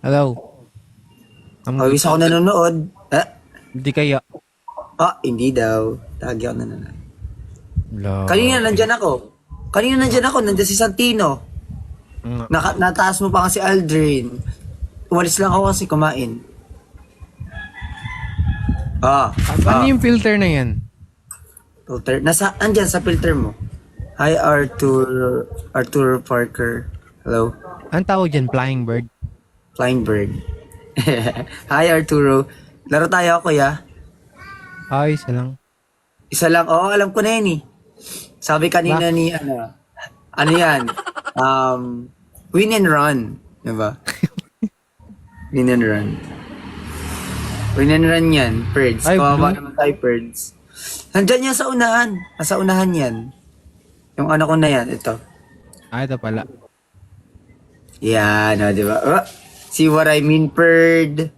Hello. Hawis ako nanonood. Hindi kaya. Hindi daw. Tagi ako nanonood. Hello. Kanina nandyan ako. Nandyan si Santino. Nataas mo pa kasi Aldrin. Umalis lang ako kasi kumain. Ano yung filter na yan? Filter. Andyan sa filter mo. Hi, Arthur Parker. Hello. Ang tawag dyan, flying bird. Flying bird. Hi, Arturo. Laro tayo, kuya. Ay, isa lang. Isa lang. Oo, alam ko na yun eh. Sabi kanina ni, ano yan? Win and run. Diba? Win and run. Win and run yan, Perds. Ay, Kawawa blue. naman tayo, Perds. Nandyan yan sa unahan. Nasa unahan yan. Yung ano ko na yan, ito. Ito pala. Yan, di ba? See what I mean, Perd?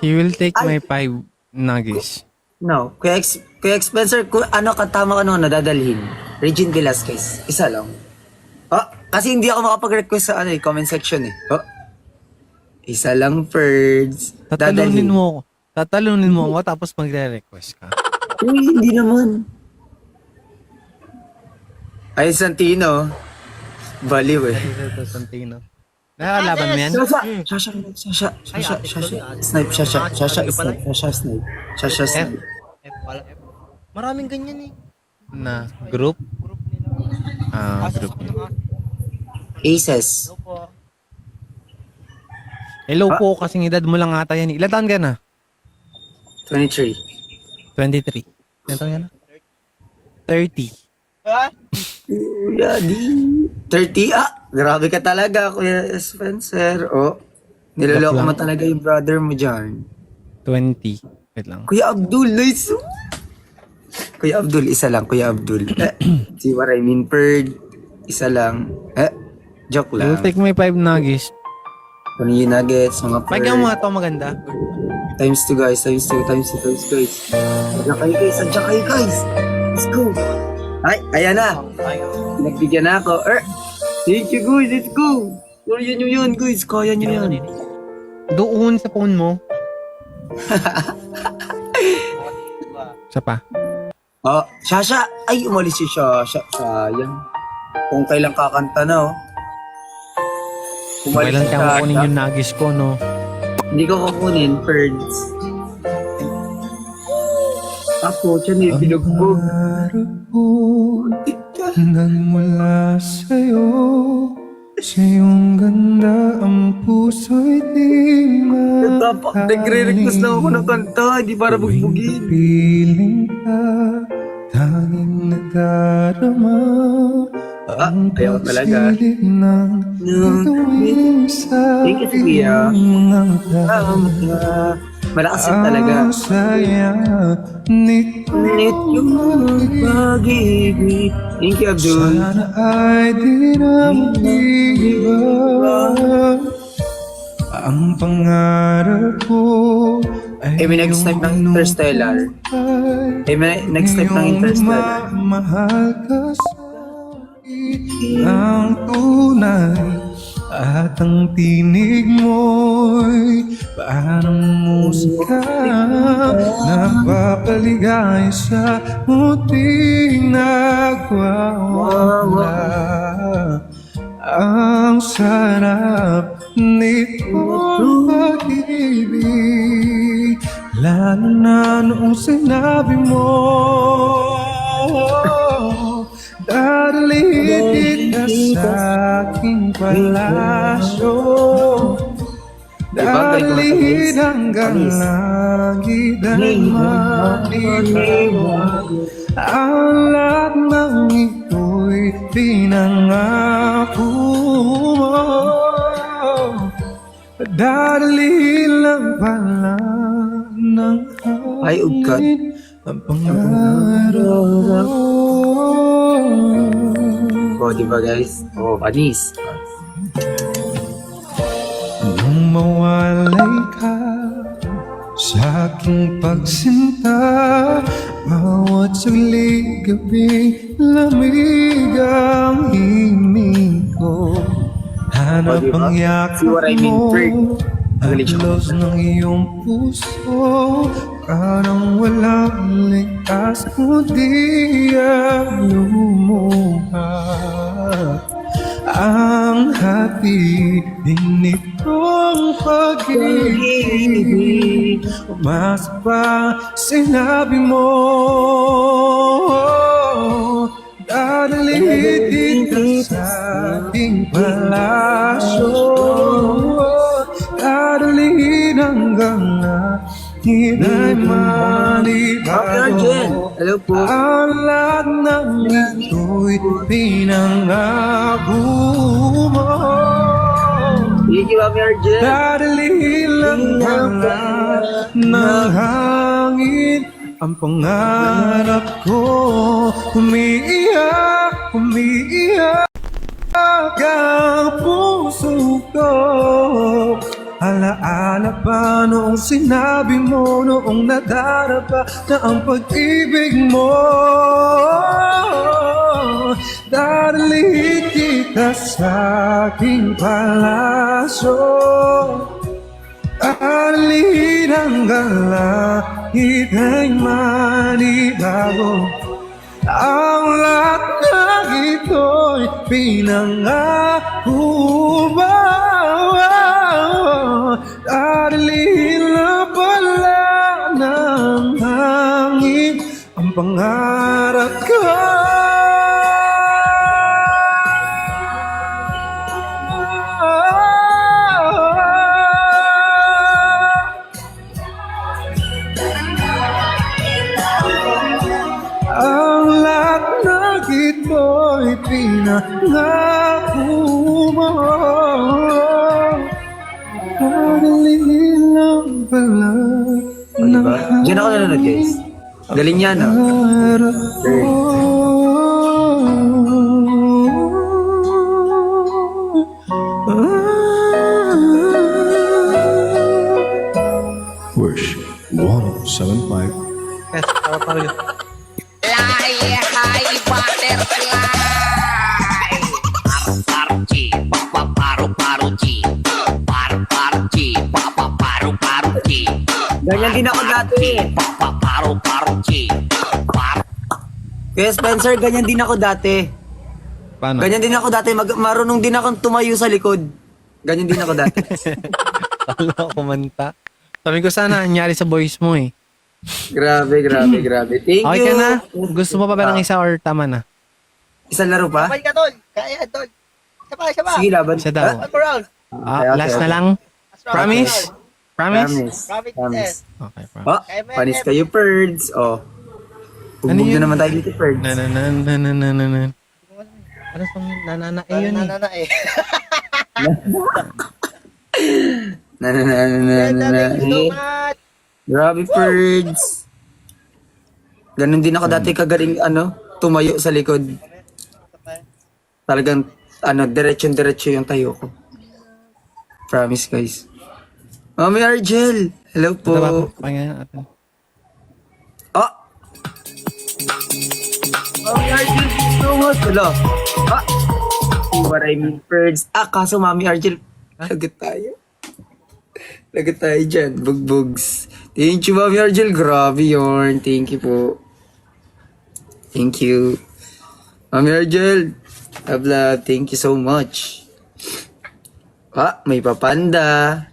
He will take my 5 nuggets. No. Kuya Spencer, katama nadadalhin? Regine Velasquez. Isa lang. Kasi hindi ako makapag-request sa comment section eh. Isa lang, Ferds. Tatalunin mo ako tapos magre-request ka. Uy, hindi naman. Ay, Santino. Baliw eh. Ito, Santino. Nakakalaban mo yan? Sasha, snipe. F pala. Maraming ganyan eh. Na group? Group niya. Aces. Ano po? Hello po, kasing edad mo lang ata yan. Ilan taon ka na? 23. 23. Ilan taon ka na? 30. Kuya, 30? Grabe ka talaga, Kuya Spencer. Niloloko mo talaga yung brother mo dyan. 20. Wait lang. Kuya Abdul, nice. Kuya Abdul, isa lang, Kuya Abdul. See what I mean, Perd? Isa lang. Joke I will lang. take my 5 nuggets. Ano yung nuggets, mga Perd? Pagyan mo nga ito maganda. Times 2 guys. Andiyan kayo guys. Let's go. Ay, ayan na. Nagbigyan na ako. Thank you guys, let's go. Kaya nyo yan guys, kaya nyo yan. Doon sa phone mo. Isa pa. Shasha. Ay, umalis si Shasha. Sayang. Kung kailan kakanta na Kailan ka kukunin yung nuggets ko, no? Hindi ko kukunin, Ferds. Ako, siya na binugbog. Nagmula sa'yo, sa iyong ganda ang puso'y di Nagre-request lang ako ng kanta, hindi para bugbugin. Piling ka, tanging nagdarama ang ayaw talaga. pagsilip ng tuwing sa Thank you, Kuya. Malakas yun talaga. ang saya nito. Ngunit yung pag-ibig. Thank you, Abdul. Sana ay di na mag-iba. Ang pangarap ko ay may nag-snipe ng Interstellar. May nag-snipe ng Interstellar. Mahal ka sa ang tunay at ang tinig mo'y parang musika napapaligay sa muting nagwawala. Ang sarap nitong pag-ibig, lalo na noong sinabi mo dadalhin kita sa aking palasyo, dadalhin hanggang langit ay maniwag. Ang lahat ng ito'y pinangako mo, dadalhin lang pala ng Ay, ugkat. hangin ang pangarap ko. Diba guys? Panis. Nung mawalay ka sa aking pagsinta, bawat saglit gabing lamig Oh, di ba? See what I mean, Ferg? Magaling siya Halos kumanta. ng iyong puso, parang walang ligtas, kundi ang lumuha. Ang hatid nitong pag-ibig, mas pa sinabi mo, dadalhin ka sa ating palasyo, dadalhin hanggang na hinay Arjen, manibago. hello po. Ang lahat ng ito'y pinangako mo. Thank you, Mami Arjen. Dadalhin lang pala ng hangin ang pangarap ko. Umiiyak, umiiyak ang puso ko. Alaala pa noong sinabi mo, noong nadarapa na ang pag-ibig mo. Dadalhin kita sa aking palasyo, alin hanggang langit ay manibago. Ang lahat ng ito'y pinangako mo. Dadalhin na pala ng hangin ang pangarap ko. Ang lahat ng ito'y pinangako mo. Dadalhin lang pala O, diba? Diyan ako nanonood, guys. Galing yan, ah. pangarap ko. Worship 107.5. Yes, para yun. Ganyan din ako dati. Kuya Spencer, ganyan din ako dati. Paano? Ganyan din ako dati. Marunong din akong tumayo sa likod. Ganyan din ako dati. Kala ko kumanta. Sabi ko sana nangyari sa voice mo eh. Grabe, grabe, grabe. Thank Okay you. ka na? Gusto mo pa ba ng isa or tama na? Isang laro pa? Kapal ka, tol. Kaya, tol. Isa pa, isa pa. Sige, laban. Isa daw. One more round. Okay, okay, Last na okay. lang? Last round. Promise? Last round. Promise? Promise. Promise. Promise. Okay, promise. Oh, panis kayo, Perds. Oh. Bugbog yun? na naman tayo dito, Perds. Na na na na na na na na. Ano song nanana eh yun eh. Nanana eh. Na na na na na na na. Thank you so much. Grabe, Perds. Ganun din ako dati kagaling, tumayo sa likod. Talagang, diretso yung tayo ko. Promise, guys. Mami Argel, hello po. Ito ba? Pakinggan natin. Ah! Mami Argel, thank you so much. Hello. Ah! See what I mean, Perds. Kaso Mami Argel, lagot tayo. Lagot tayo dyan, bugbugs. Thank you, Mami Argel. Grabe yun. Thank you po. Thank you. Mami Argel, love. Thank you so much. May papanda.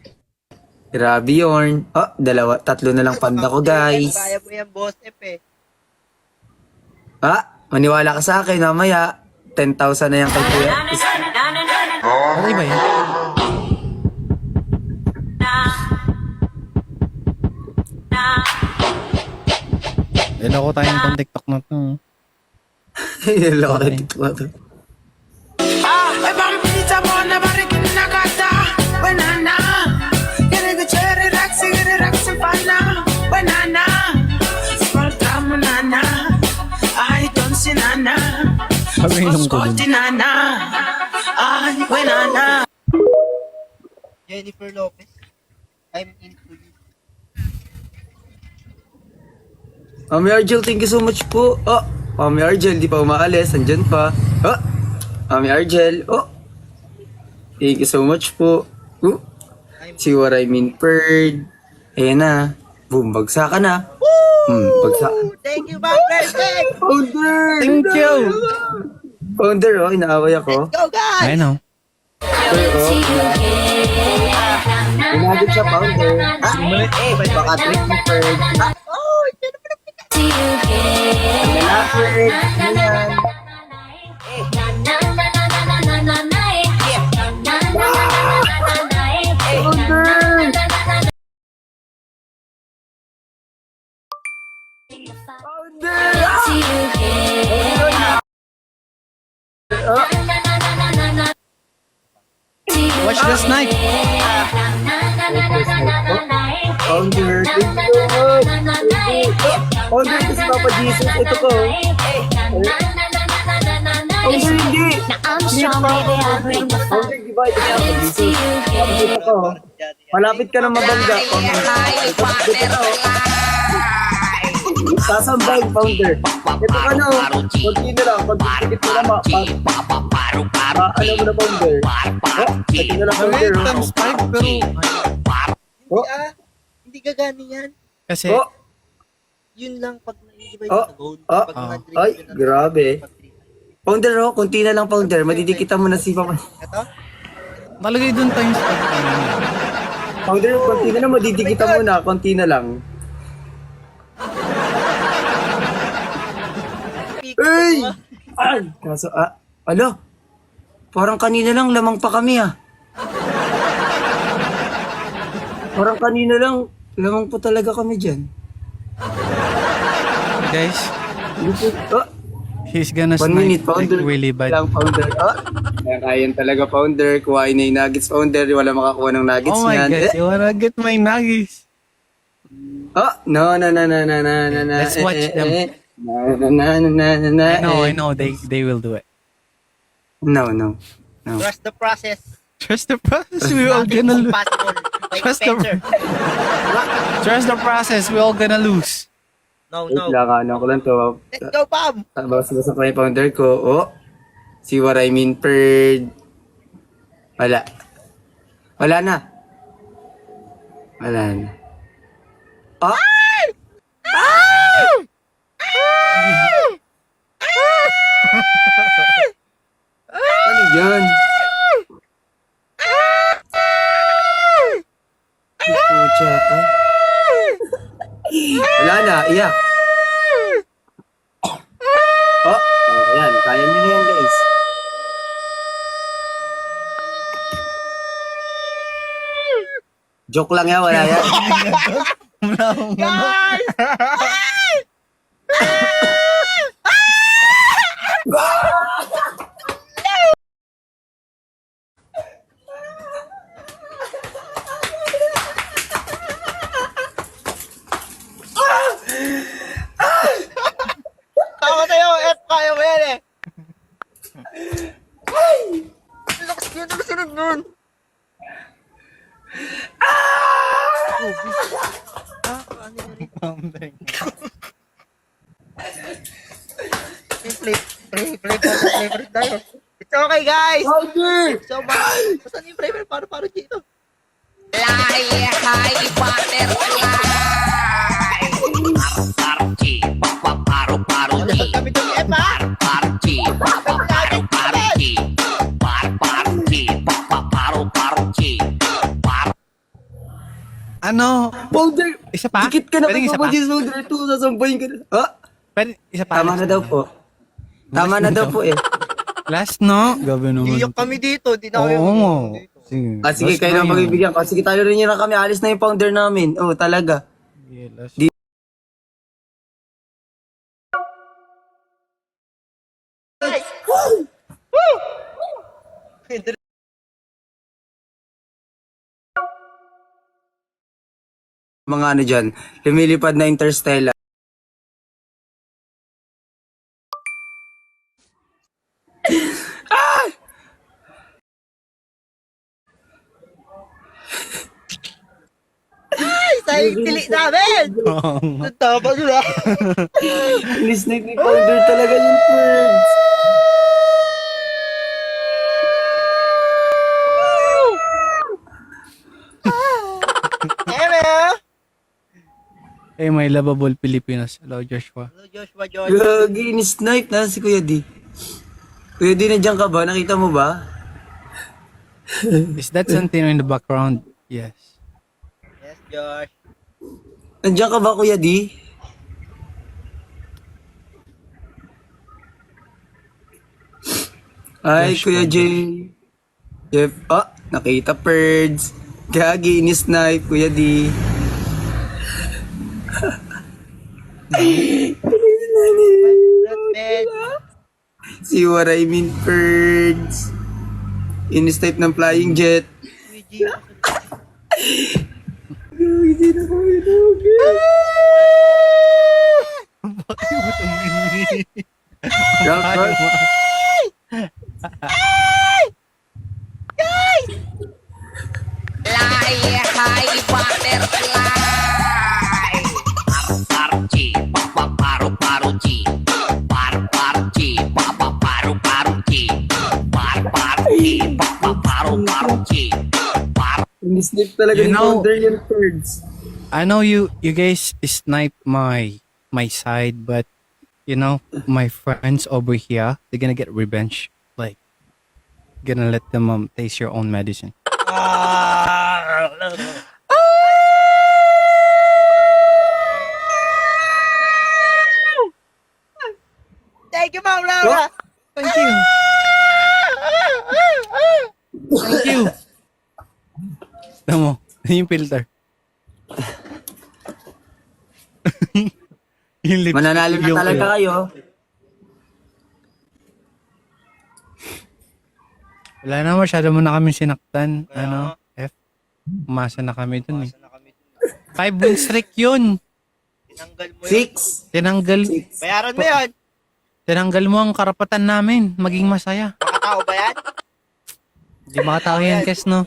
Grabe yun. Tatlo na lang panda ko, guys. Kaya mo yan, boss F eh. Maniwala ka sa akin, mamaya. 10,000 na yan kay Kuya. Ano iba yan? Loko tayong pang TikTok na to. Loko na dito ba ito? Sabi nung tulog. Jennifer Lopez. I'm into you. Mami Argel, thank you so much po. Mami Argel, di pa umaalis. Andyan pa. Mami Argel. Thank you so much po. See what I mean, Bird. Ayan na. Boom, bagsakan na. Bagsakan. Thank you, Ma'am Blessing! Founder! Thank you! Founder, oh, inaaway ako. Go, guys! I know. Inagod siya, Founder. Baka trick ni Bird. Oh, dyan naman Wala, Bird. Ayan. Watch the snipe. Founder, thank you so much. Founder, ito si Papa Jesus. Ito ko. Founder, hindi. Founder, di ba? Ito si Papa Jesus. Founder ako. Malapit ka na mabangga. Sasambay, Founder. Ito ka na. Konti na lang. Konti na lang. Ano mo na, Founder? Ito na lang, Okay, Founder. times 5 pero... Oh. Hindi gagani yan. Kasi... Oh. Yun lang pag naiiba Oh. yung gold. Oh. Pag mga Ay, drink, grabe. Founder, oh, konti na lang, Founder. Madidikita mo na si Papa. Ito? Malagay dun times 5. Founder, konti na lang, madidikita mo na. Konti na lang. Ay! Ay! Kaso, alo? Parang kanina lang, lamang pa kami, Parang kanina lang, lamang po talaga kami dyan. Guys, Oh, he's gonna 1 snipe minute, like Founder. really bad. Lang, Founder. Kakayan talaga, Founder. Kuhain na yung nuggets, Founder. Wala makakuha ng nuggets Oh my niyan. god, you wanna get my nuggies? No. Let's watch them. I know, they will do it. No. Trust the process. Trust the process, we all gonna lose. Possible. By Trust the, Spencer. trust the process, we all gonna lose. No, Wait no. lang, ano ko lang to. Let's go, Pam! Basta pa yung Founder ko. Oh, see what I mean, Bird. Wala. Wala na. Oh! Ano yan? Pucha ka. Wala na, iyak. Oh, ayan. Kaya nyo na yan, guys. Joke lang yan, wala yan. Guys! Tama tayo, F kaya mo yan eh. Lakas yun, sunod nun. Play tayo. It's okay, guys. Founder! So, saan yung flavor? Paano dito? Kami itong F, ha? Ano? Founder! Isa pa? Dikit ka na Pwedeng kay isa Papa pa? Jesus, Founder. Ito, sasambahin ka na. Pwede, isa pa. Tama na daw po. Tama na daw po eh. Last, no? Gabi naman. Iyak kami dito. Di na kami Oo nga. Sige. Sige, Last kayo na nang yun. pagbibigyan ko. Sige, tayo rin yun na kami. Alis na yung Founder namin. Oh, talaga. Yeah, last. Mga ano dyan, lumilipad na Interstellar. Sa tili namin! Tama nila. Inis na ni Founder talaga yung friends. Hey, my lovable Filipinos. Hello, Joshua. Hello, Joshua George. Gagi, ni-snipe na si Kuya D. Kuya D, nandiyan ka ba? Nakita mo ba? Is that something in the background? Yes. Yes, Josh. Nandiyan ka ba, Kuya D? Ay, Josh, Kuya Josh. J. Jeff, nakita Perds. Gagi, ni-snipe, Kuya D. Not bad. See what I mean, Perds. In-snipe ng flying jet. Luigi. Hindi na ko inugi. Rock, rock. High butterfly. Paru-paru-chi, paru-paru-chi. Paru-paru-chi, paru-paru-chi. Paru-paru-chi, paru-paru-chi. In-snipe talaga You ni know- Wonder yung Perds. I know you guys snipe my side, but you know, my friends over here, they're gonna get revenge. Like, gonna let them taste your own medicine. Thank you, Ma'am Laura. Thank you. Thank you. Tama mo, yung filter. Yung lipstick. Mananalo na yung- talaga kayo. Wala na, masyado mo na kami sinaktan. Kaya Ano? F. Umasa na kami dun eh. Masa na kami dun. 5 win streak yun. Tinanggal mo yun. 6. Bayaran mo yun. Tinanggal mo ang karapatan namin. Maging masaya. Makatao ba yan? Di makatao yan, Kes, no?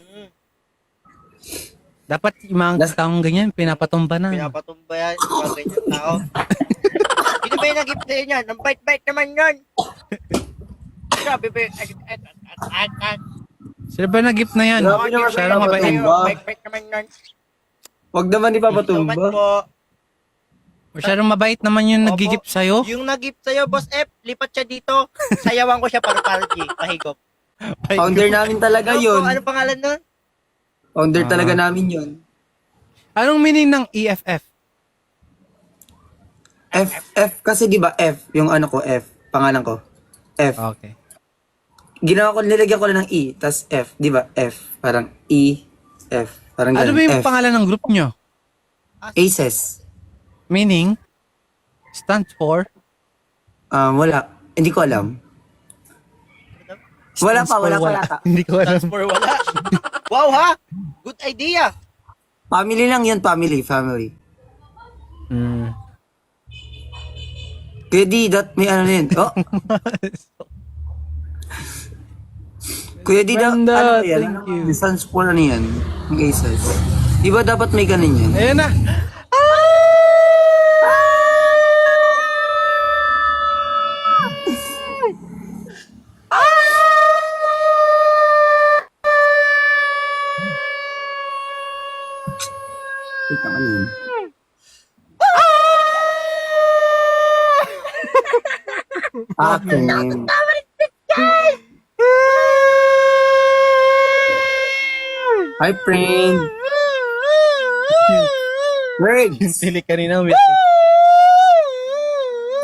Dapat yung mga taong ganyan, pinapatumba na. Pinapatumba yan. Mga ganyan tao. Sino ba yung nag-gift sa'yo yan? Ang bait-bait naman yun. Grabe ba yun? Sila ba nag-gift na yan? Grabe naman Siya kayo, lang mabait. Patumba. Bait-bait naman yun. Wag naman So much ipapatumba. po. Masyadong mabait naman yung Opo. nag-gift sa'yo. Yung nag-gift sa'yo, Boss F, lipat siya dito. Sayawan ko siya para G. Pahigop. Founder namin talaga yun. Ano pangalan nun? Founder talaga namin yun. Anong meaning ng EFF? F kasi di ba F, yung ano ko, F, pangalan ko. F. Okay. Ginawa ko, nilagyan ko lang ng E, tas F, di ba? F, parang E, F, parang Ano ganun. ba yung F. pangalan ng group nyo? Aces. Meaning? Stands for? Wala. Hindi ko alam. Wala Stands pa, for wala pa yata. Hindi ko alam. That's for wala. Wow ha! Good idea! Family lang yun, family. Mm. Kuya D, may ano yun. Oh, Kuya D, Brenda, ano yan? thank you. Sans for ano yan? Yung Aces. Di ba dapat may ganun yan? Ayan na. Wait, ano yun? Akin. Hi, friend. Birds. Sili kanina.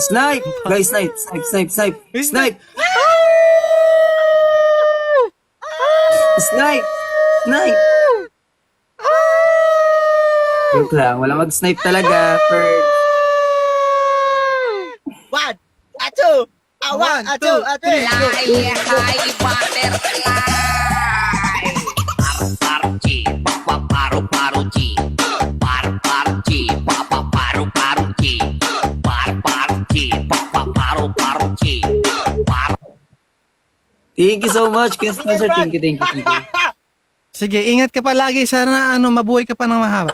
Snipe. Guys, snipe. Snipe. Snipe. Joke lang. Wala mag-snipe talaga. Bird. One, two, one, two, three. High butterfly. Paru-paru-chi, paru-paru-chi. Paru-paru-chi, paru-paru-chi. Paru-paru-chi, paru-paru-chi. Thank you so much. Kuya Spencer, thank you. Sige, ingat ka palagi. Sana mabuhay ka pa ng mahaba.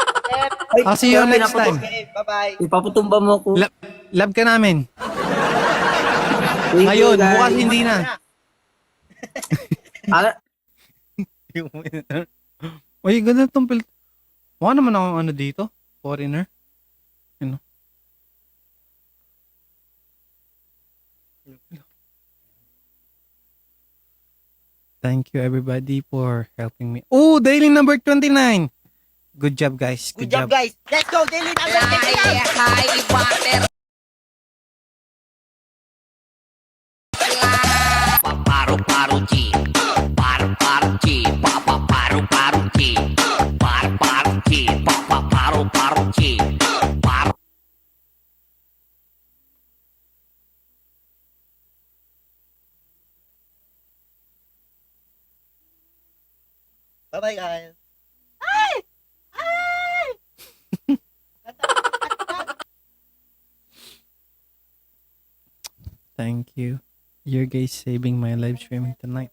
I'll see you next time. Okay, bye-bye. Ipapatumba mo ko. Love ka namin. Thank you, Ngayon, guys. bukas hindi na. Ah, Uy, ganda tong filter. Mukha naman akong ano dito. Foreigner. You know? Thank you everybody for helping me. Oh, daily number 29. Good job, guys. Good job, guys. Let's go, daily number 29. Hai butter. Paru-paru G. Paru-paru G. Paru-paru G. Paru-paru G. Paru-paru G. Paru. Bye-bye, guys. Thank you. You guys saving my live streaming tonight.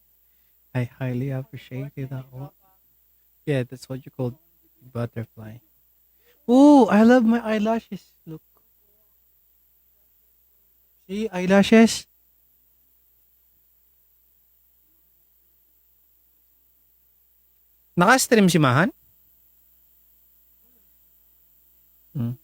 I highly appreciate it. Yeah, that's what you call butterfly. Oh, I love my eyelashes. Look. See, eyelashes. Naka-stream si Mahan? Hmm.